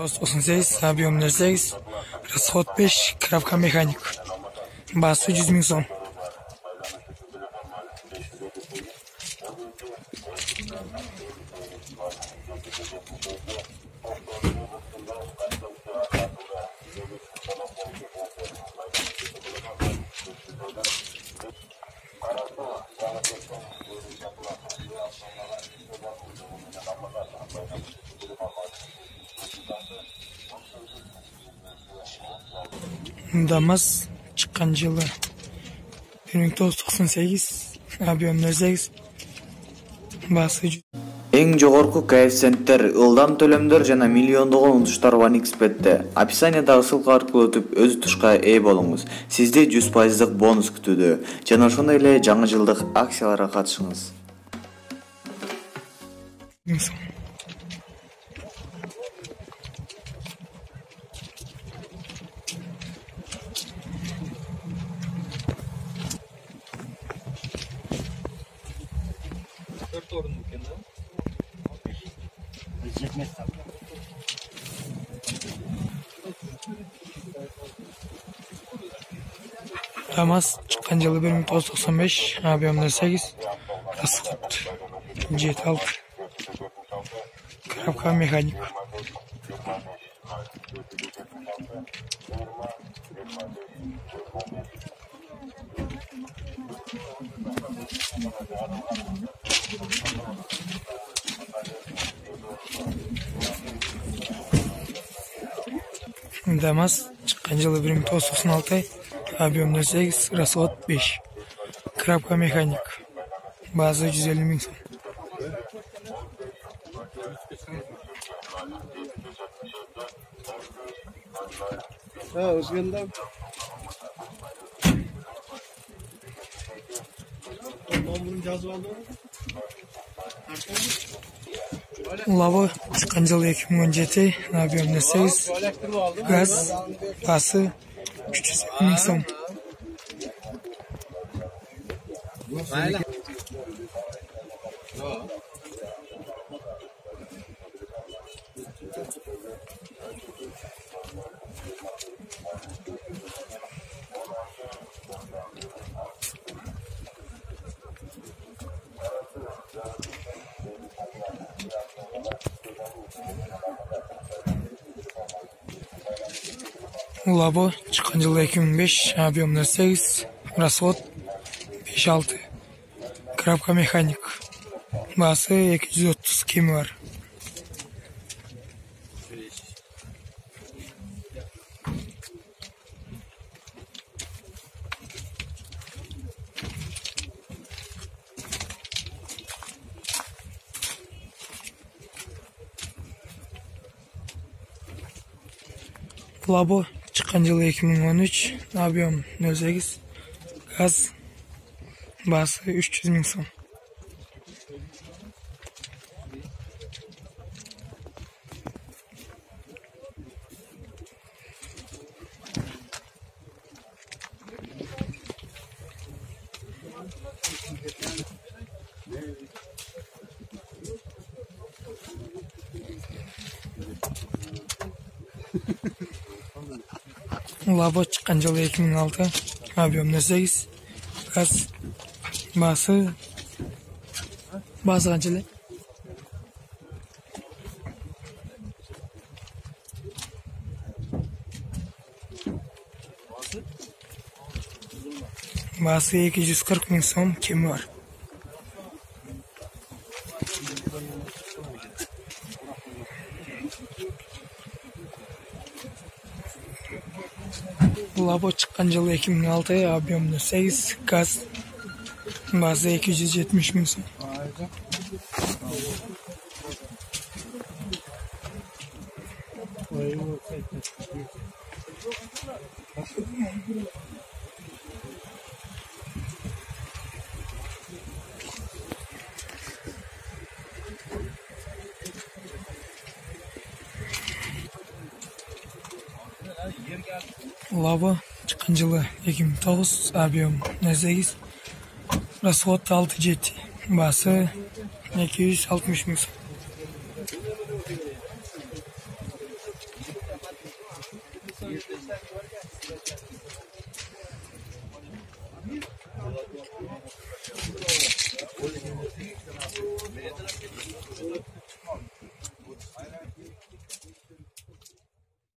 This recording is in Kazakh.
98, объем 0,6, расход 5, коробка механик. Басы 100 000 сом. ДАМАЗ чыккан жылы 1998, объем 0,8, басы 100. Эң жогорку коэффициенттер, ылдам төлөмдөр жана миллиондогон унуштар OneXBet'те. Описаниядагы ссылка аркылуу өтүп өз утушка ээ болуңуз. Сизди 100% бонус күтүүдө. Жана ошондой эле жаңы жылдык акцияларга катышыңыз. ДАМАЗ чыккан жылы 1995, объем 0,8, расход 7,6, коробка механик. ДАМАЗ чыккан жылы 1996, объем 0,8, расход 5, коробка механик. База 150 000 сом. Лаво чыккан жылы 2017, объем 0,8, газ, басы 350 000 сом. Лабо чыккан жылы 2005, объем 0,8, расход 5,6, коробка механик. Басы 230 кеми бар. Лабо чыккан жылы 2013, объем 0,8, газ, басы 300 000 сом. Лабо чыккан жылы 2006, объем 0,8, газ, басы канча эле? Басы 240 000 сом, кеми бар. Лабо чыккан жылы 2006, объем 0,8, газ, басы 270 000 сом. Лабо чыккан жылы 2009, объем 0,8, расход 6,7, басы 260 000 сом.